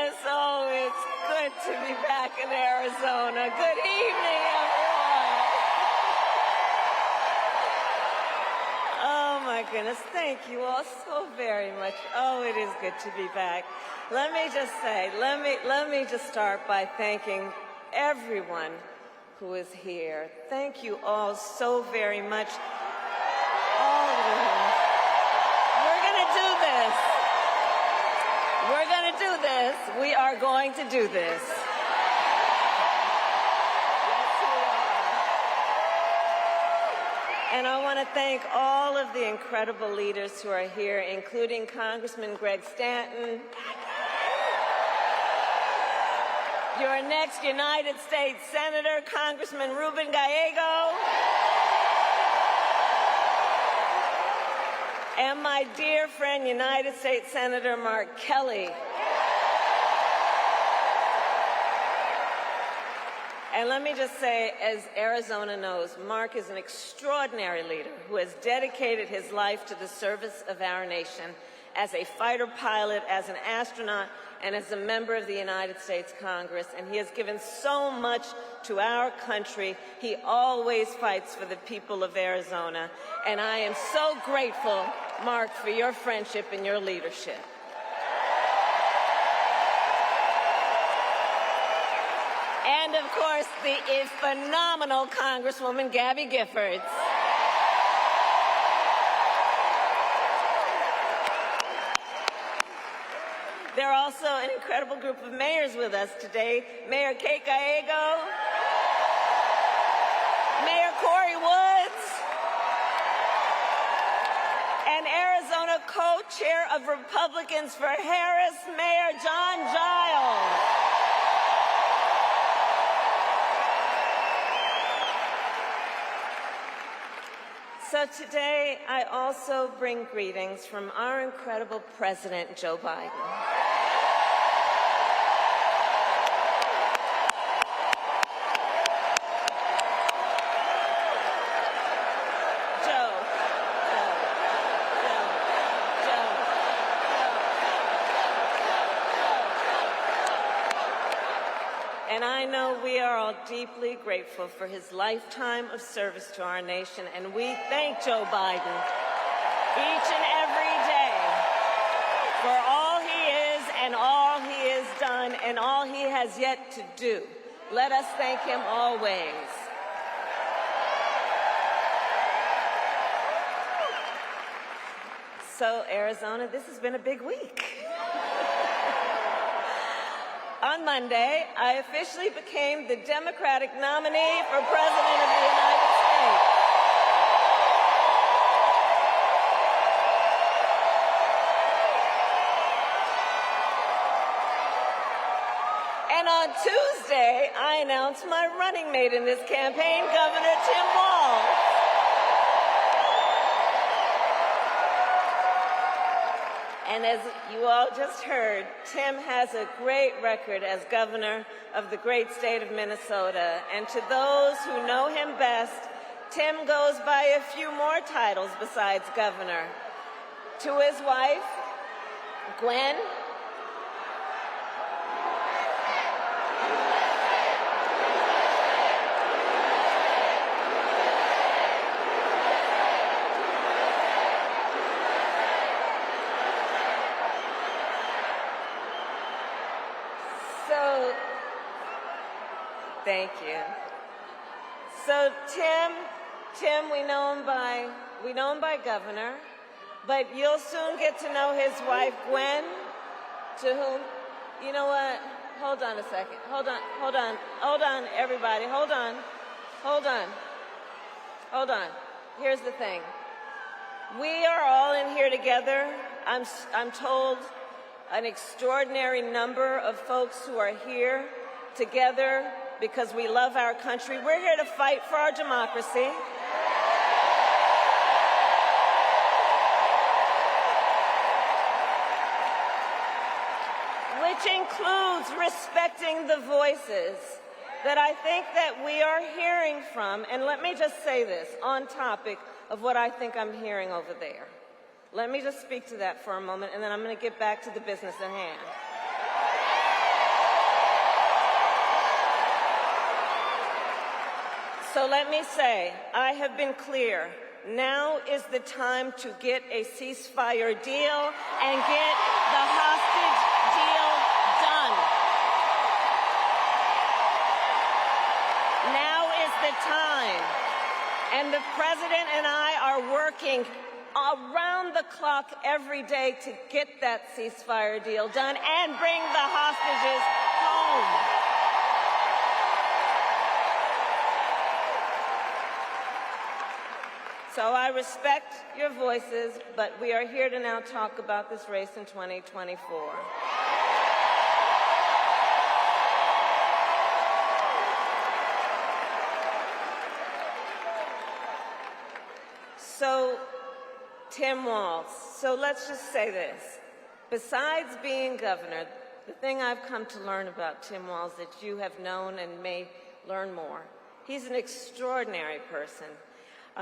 Yes, oh, it's good to be back in Arizona. Good evening, everyone. Oh, my goodness. Thank you all so very much. Oh, it is good to be back. Let me just say, let me just start by thanking everyone who is here. Thank you all so very much. All of you. We're going to do this. We're going to do this. We are going to do this. Yes, we are. And I want to thank all of the incredible leaders who are here, including Congressman Greg Stanton, your next United States Senator, Congressman Ruben Gallego, and my dear friend, United States Senator Mark Kelly. And let me just say, as Arizona knows, Mark is an extraordinary leader who has dedicated his life to the service of our nation as a fighter pilot, as an astronaut, and as a member of the United States Congress. And he has given so much to our country. He always fights for the people of Arizona. And I am so grateful, Mark, for your friendship and your leadership. And, of course, the phenomenal Congresswoman Gabby Giffords. There are also an incredible group of mayors with us today. Mayor Kate Gallego, Mayor Corey Woods, and Arizona co-chair of Republicans for Harris, Mayor John Giles. So today, I also bring greetings from our incredible President, Joe Biden. And I know we are all deeply grateful for his lifetime of service to our nation, and we thank Joe Biden each and every day for all he is and all he has done and all he has yet to do. Let us thank him always. So, Arizona, this has been a big week. On Monday, I officially became the Democratic nominee for President of the United States. And on Tuesday, I announced my running mate in this campaign, Governor Tim Walz. And as you all just heard, Tim has a great record as governor of the great state of Minnesota. And to those who know him best, Tim goes by a few more titles besides governor. To his wife, Gwen, thank you. So Tim, we know him by governor, but you'll soon get to know his wife, Gwen, to whom, you know what? Hold on a second. Hold on, everybody. Hold on. Here's the thing. We are all in here together. I'm told an extraordinary number of folks who are here together because we love our country. We're here to fight for our democracy. Which includes respecting the voices that I think that we are hearing from. And let me just say this on topic of what I think I'm hearing over there. Let me just speak to that for a moment, and then I'm going to get back to the business at hand. So let me say, I have been clear. Now is the time to get a ceasefire deal and get the hostage deal done. Now is the time. And the President and I are working around the clock every day to get that ceasefire deal done and bring the hostages home. So I respect your voices, but we are here to now talk about this race in 2024. So, Tim Walz, so let's just say this. Besides being governor, the thing I've come to learn about Tim Walz that you have known and may learn more, he's an extraordinary person.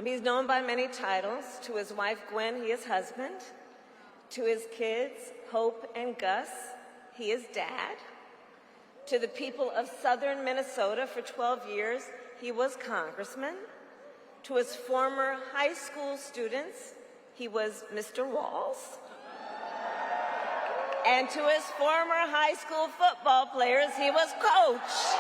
He's known by many titles. To his wife, Gwen, he is husband. To his kids, Hope and Gus, he is dad. To the people of southern Minnesota for 12 years, he was congressman. To his former high school students, he was Mr. Walz. And to his former high school football players, he was coach.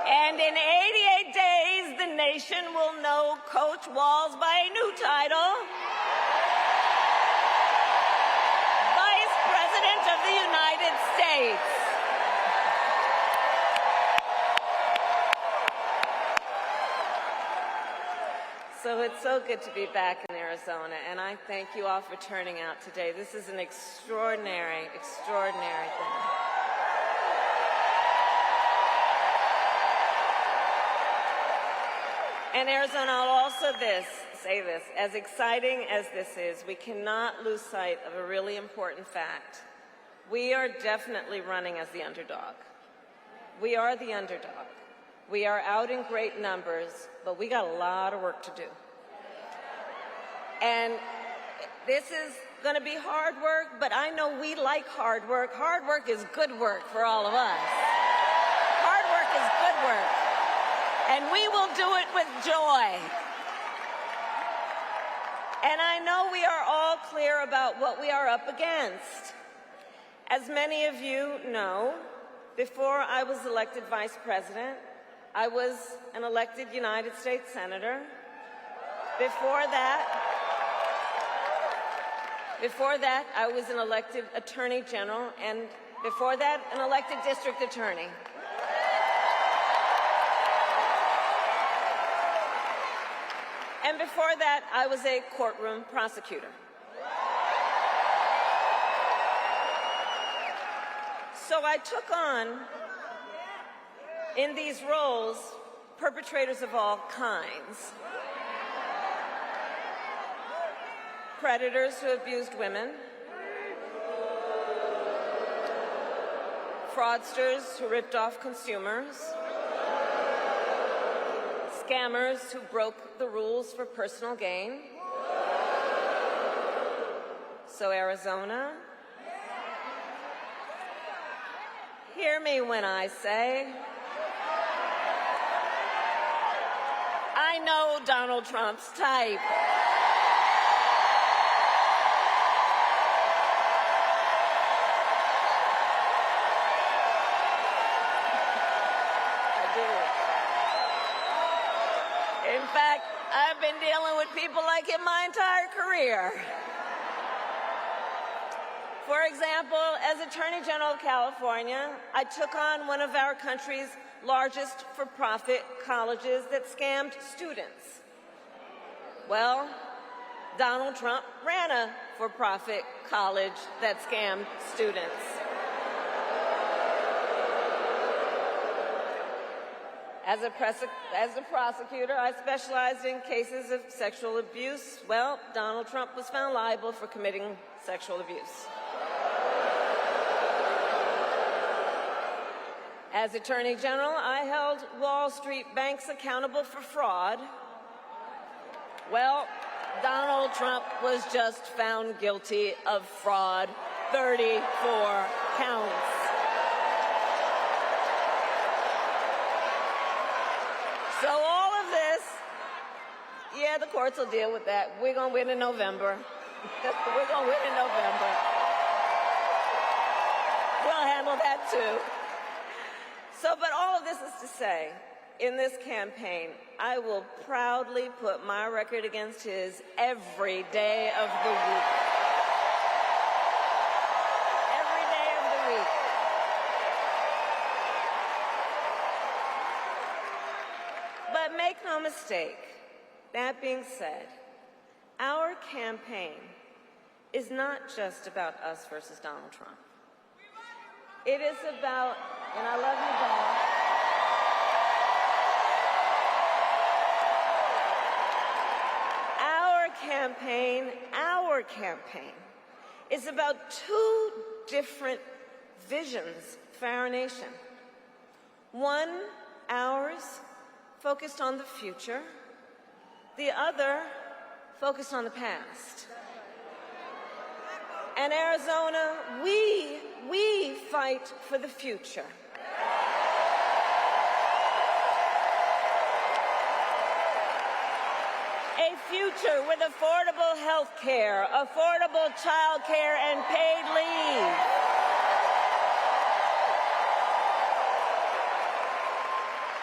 And in 88 days, the nation will know Coach Walz by a new title, Vice President of the United States. So it's so good to be back in Arizona, and I thank you all for turning out today. This is an extraordinary, extraordinary thing. And Arizona, I'll also say this, as exciting as this is, we cannot lose sight of a really important fact. We are definitely running as the underdog. We are the underdog. We are out in great numbers, but we got a lot of work to do. And this is going to be hard work, but I know we like hard work. Hard work is good work for all of us. Hard work is good work. And we will do it with joy. And I know we are all clear about what we are up against. As many of you know, before I was elected vice president, I was an elected United States Senator. Before that, I was an elected Attorney General, and before that, an elected District Attorney. And before that, I was a courtroom prosecutor. So I took on, in these roles, perpetrators of all kinds. Predators who abused women, fraudsters who ripped off consumers, scammers who broke the rules for personal gain. So Arizona, hear me when I say, I know Donald Trump's type. In fact, I've been dealing with people like him my entire career. For example, as Attorney General of California, I took on one of our country's largest for-profit colleges that scammed students. Well, Donald Trump ran a for-profit college that scammed students. As a prosecutor, I specialized in cases of sexual abuse. Well, Donald Trump was found liable for committing sexual abuse. As Attorney General, I held Wall Street banks accountable for fraud. Well, Donald Trump was just found guilty of fraud 34 counts. So all of this, yeah, the courts will deal with that. We're going to win in November. We're going to win in November. We'll handle that too. So, but all of this is to say, in this campaign, I will proudly put my record against his every day of the week. Every day of the week. But make no mistake, that being said, our campaign is not just about us versus Donald Trump. It is about, and I love you, Bob. Our campaign is about two different visions for our nation. One, ours, focused on the future. The other, focused on the past. And Arizona, we fight for the future. A future with affordable health care, affordable child care, and paid leave.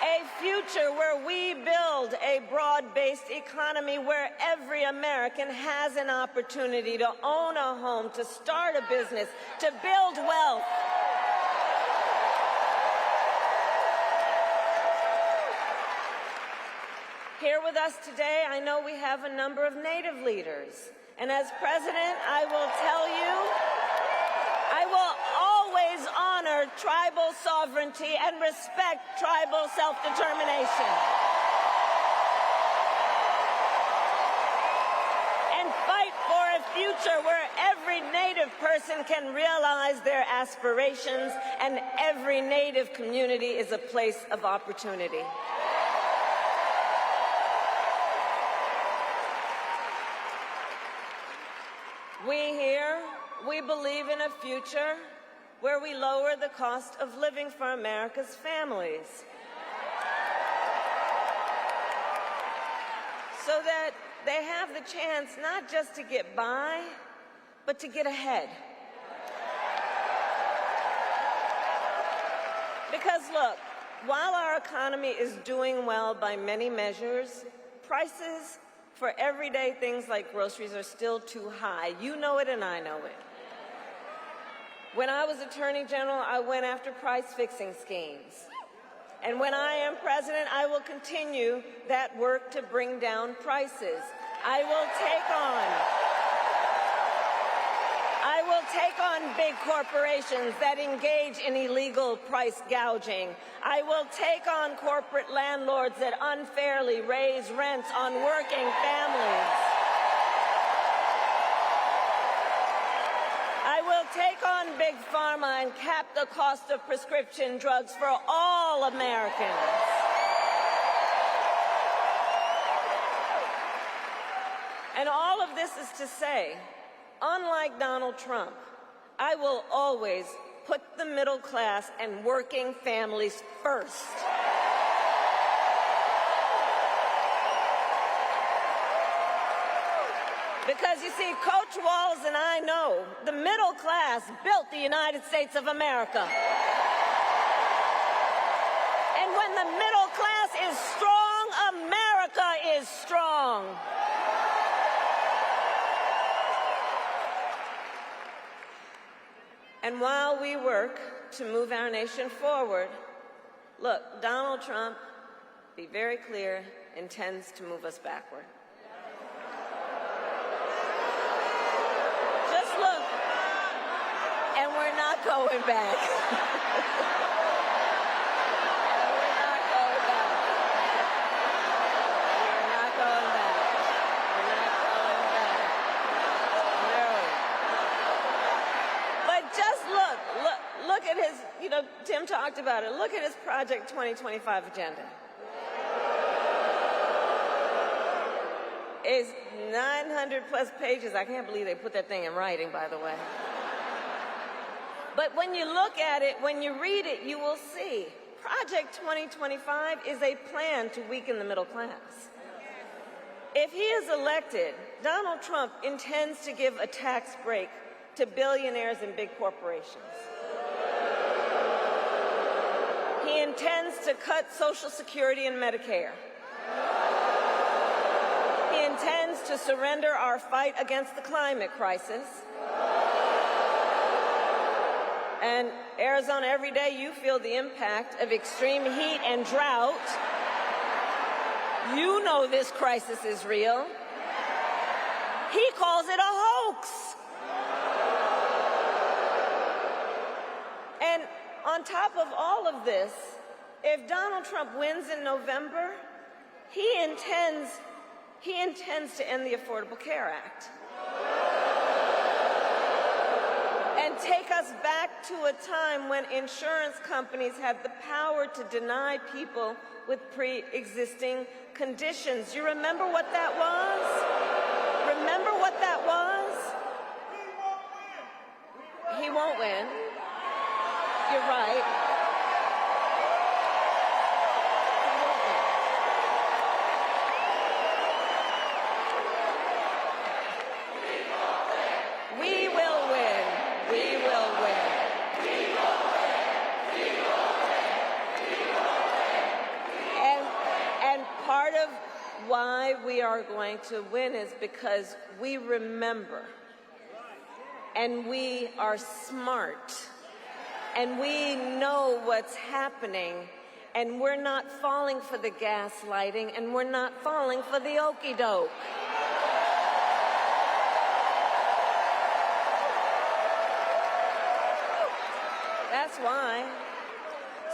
A future where we build a broad-based economy where every American has an opportunity to own a home, to start a business, to build wealth. Here with us today, I know we have a number of Native leaders. And as president, I will tell you, I will always honor tribal sovereignty and respect tribal self-determination. And fight for a future where every Native person can realize their aspirations and every Native community is a place of opportunity. We believe in a future where we lower the cost of living for America's families so that they have the chance not just to get by, but to get ahead. Because look, while our economy is doing well by many measures, prices for everyday things like groceries are still too high. You know it and I know it. When I was Attorney General, I went after price-fixing schemes. And when I am president, I will continue that work to bring down prices. I will take on big corporations that engage in illegal price gouging. I will take on corporate landlords that unfairly raise rents on working families. I will take on big pharma and cap the cost of prescription drugs for all Americans. And all of this is to say, unlike Donald Trump, I will always put the middle class and working families first. Because you see, Coach Walz and I know the middle class built the United States of America. And when the middle class is strong, America is strong. And while we work to move our nation forward, look, Donald Trump, be very clear, intends to move us backward. Just look, and we're not going back. Look at his, Tim talked about it. Look at his Project 2025 agenda. It's 900 plus pages. I can't believe they put that thing in writing, by the way. But when you look at it, when you read it, you will see Project 2025 is a plan to weaken the middle class. If he is elected, Donald Trump intends to give a tax break to billionaires and big corporations. He intends to cut Social Security and Medicare. He intends to surrender our fight against the climate crisis. And Arizona, every day you feel the impact of extreme heat and drought. You know this crisis is real. He calls it a hoax. And on top of all of this, if Donald Trump wins in November, he intends to end the Affordable Care Act and take us back to a time when insurance companies had the power to deny people with pre-existing conditions. You remember what that was? Remember what that was? He won't win. You're right. We will win. We will win. And part of why we are going to win is because we remember, and we are smart, and we know what's happening, and we're not falling for the gaslighting, and we're not falling for the okey-doke. That's why.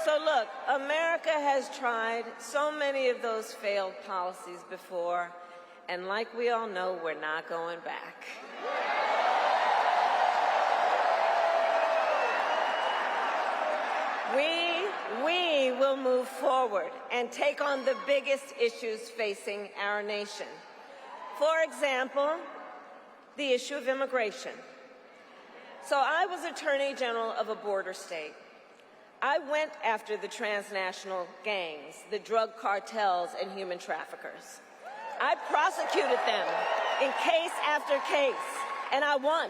So look, America has tried so many of those failed policies before, and like we all know, we're not going back. We will move forward and take on the biggest issues facing our nation. For example, the issue of immigration. So I was Attorney General of a border state. I went after the transnational gangs, the drug cartels, and human traffickers. I prosecuted them in case after case, and I won.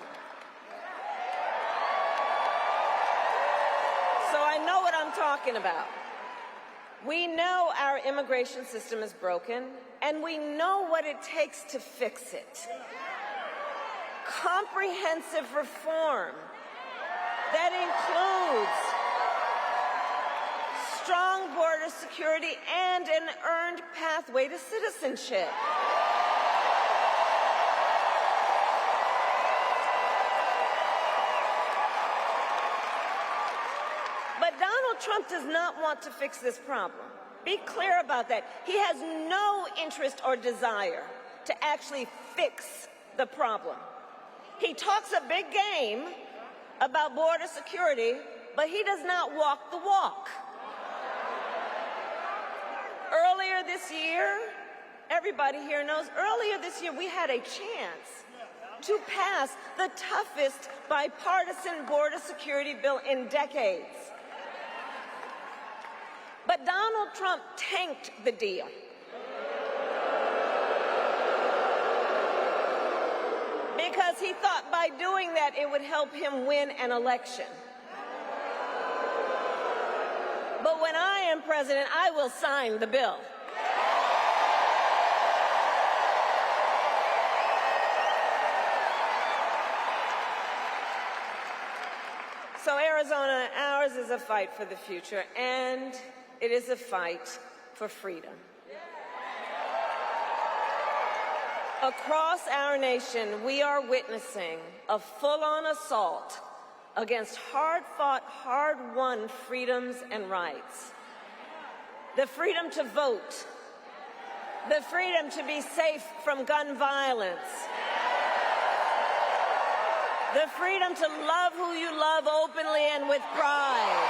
So I know what I'm talking about. We know our immigration system is broken, and we know what it takes to fix it. Comprehensive reform that includes strong border security and an earned pathway to citizenship. But Donald Trump does not want to fix this problem. Be clear about that. He has no interest or desire to actually fix the problem. He talks a big game about border security, but he does not walk the walk. Earlier this year, everybody here knows, earlier this year we had a chance to pass the toughest bipartisan border security bill in decades. But Donald Trump tanked the deal. Because he thought by doing that it would help him win an election. But when I am president, I will sign the bill. So Arizona, ours is a fight for the future, and it is a fight for freedom. Across our nation, we are witnessing a full-on assault against hard-fought, hard-won freedoms and rights. The freedom to vote, the freedom to be safe from gun violence, the freedom to love who you love openly and with pride,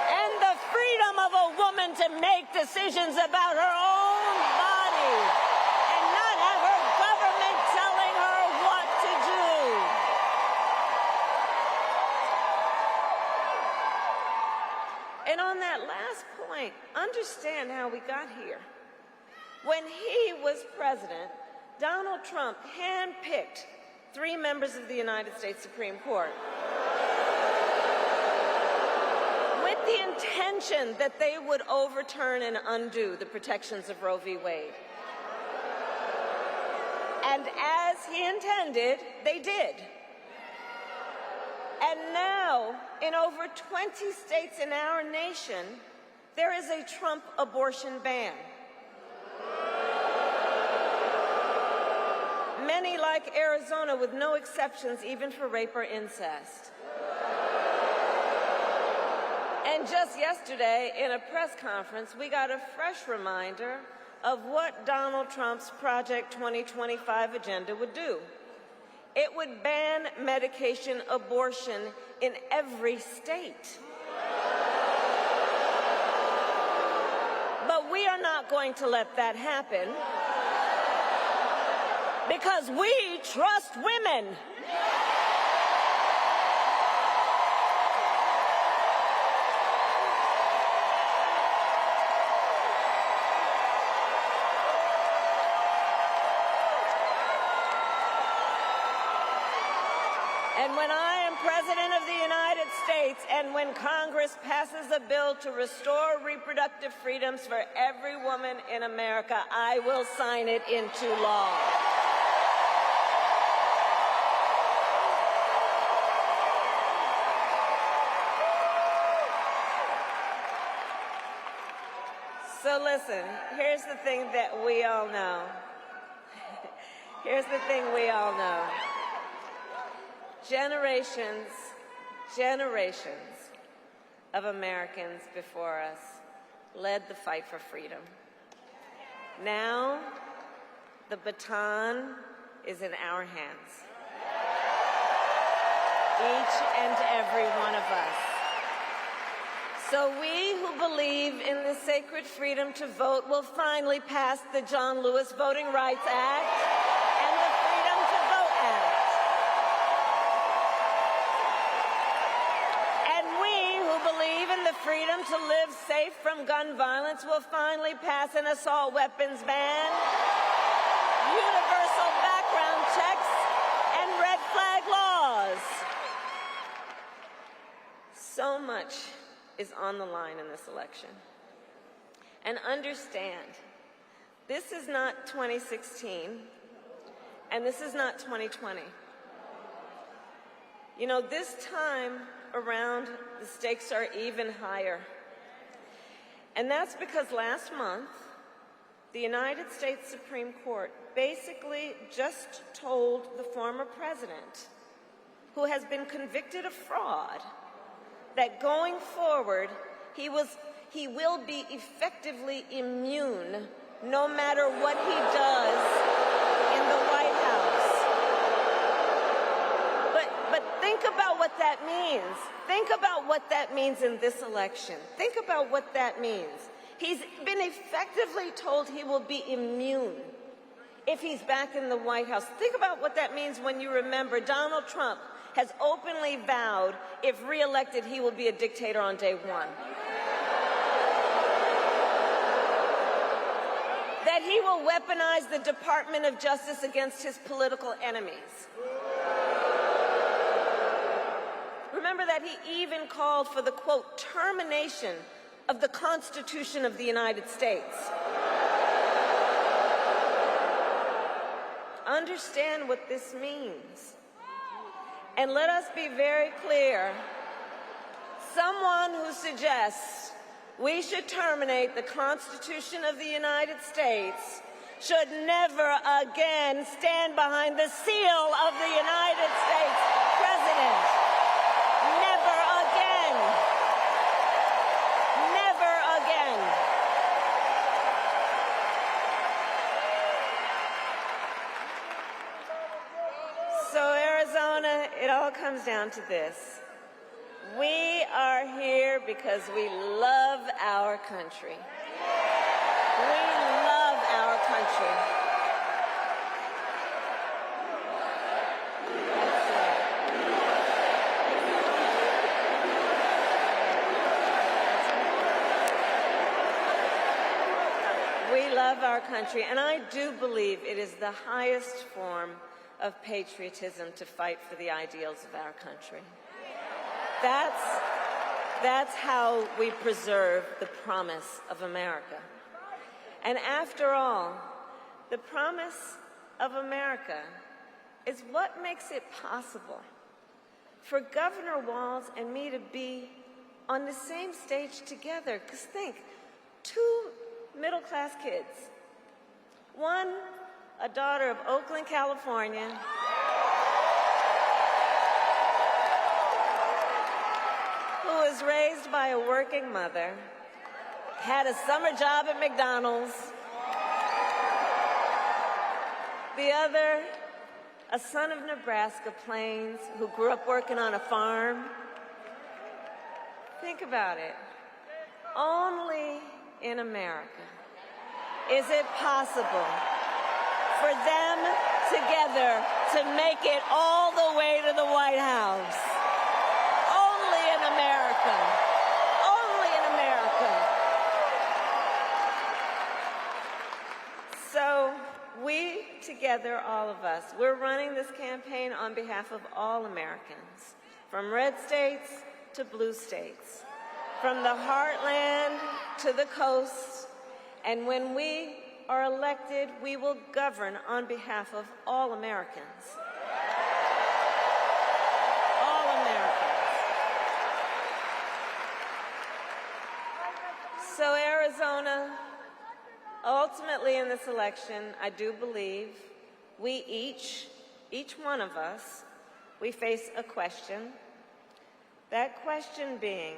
and the freedom of a woman to make decisions about her own body and not have her government tell And on that last point, understand how we got here. When he was president, Donald Trump handpicked 3 members of the United States Supreme Court with the intention that they would overturn and undo the protections of Roe v. Wade. And as he intended, they did. And now, in over 20 states in our nation, there is a Trump abortion ban. Many like Arizona with no exceptions, even for rape or incest. And just yesterday, in a press conference, we got a fresh reminder of what Donald Trump's Project 2025 agenda would do. It would ban medication abortion in every state. But we are not going to let that happen because we trust women. And when I am President of the United States, and when Congress passes a bill to restore reproductive freedoms for every woman in America, I will sign it into law. So listen, here's the thing that we all know. Here's the thing we all know. Generations of Americans before us led the fight for freedom. Now, the baton is in our hands. Each and every one of us. So we who believe in the sacred freedom to vote will finally pass the John Lewis Voting Rights Act and the Freedom to Vote Act. And we who believe in the freedom to live safe from gun violence will finally pass an assault weapons ban, universal background checks, and red flag laws. So much is on the line in this election. And understand, this is not 2016, and this is not 2020. You know, this time around, the stakes are even higher. And that's because last month, the United States Supreme Court basically just told the former president, who has been convicted of fraud, that going forward, he will be effectively immune no matter what he does in the White House. But think about what that means. Think about what that means in this election. Think about what that means. He's been effectively told he will be immune if he's back in the White House. Think about what that means when you remember Donald Trump has openly vowed, if reelected, he will be a dictator on day one. That he will weaponize the Department of Justice against his political enemies. Remember that he even called for the, quote, termination of the Constitution of the United States. Understand what this means. And let us be very clear, someone who suggests we should terminate the Constitution of the United States should never again stand behind the seal of the United States President. Never again. Never again. So Arizona, it all comes down to this. We are here because we love our country. We love our country. That's We love our country, and I do believe it is the highest form of patriotism to fight for the ideals of our country. That's how we preserve the promise of America. And after all, the promise of America is what makes it possible for Governor Walz and me to be on the same stage together. Because think, two middle-class kids, one a daughter of Oakland, California, who was raised by a working mother, had a summer job at McDonald's. The other, a son of Nebraska Plains who grew up working on a farm. Think about it. Only in America is it possible for them together to make it all the way to the White House. Only in America. Only in America. So we together, all of us, we're running this campaign on behalf of all Americans, from red states to blue states, from the heartland to the coast. And when we are elected, we will govern on behalf of all Americans. All Americans. So Arizona, ultimately in this election, I do believe we each one of us, we face a question. That question being,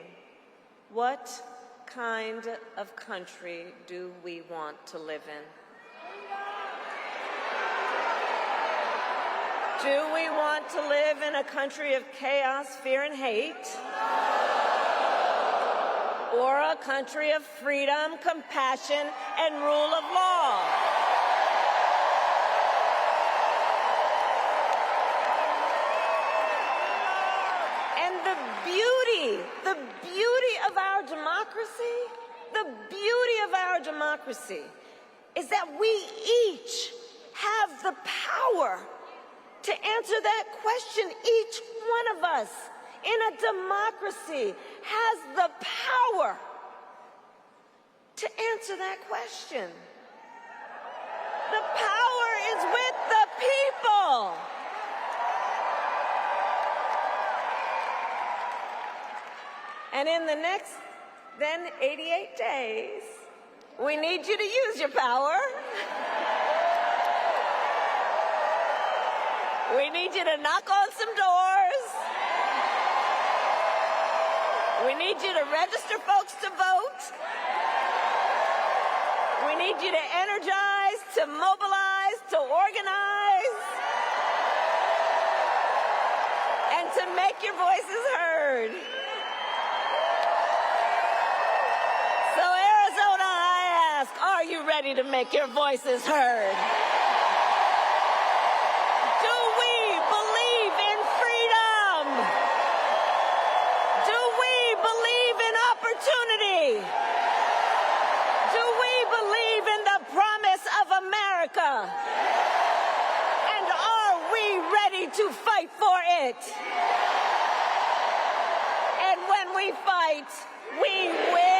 what kind of country do we want to live in? Do we want to live in a country of chaos, fear, and hate? Or a country of freedom, compassion, and rule of law? And the beauty of our democracy is that we each have the power to answer that question. Each one of us in a democracy has the power to answer that question. The power is with the people. And in the next, then 88 days, we need you to use your power. We need you to knock on some doors. We need you to register folks to vote. We need you to energize, to mobilize, to organize, and to make your voices heard. So Arizona, I ask, are you ready to make your voices heard? Do we believe in freedom? Do we believe in opportunity? Do we believe in the promise of America? And are we ready to fight for it? And when we fight, we win.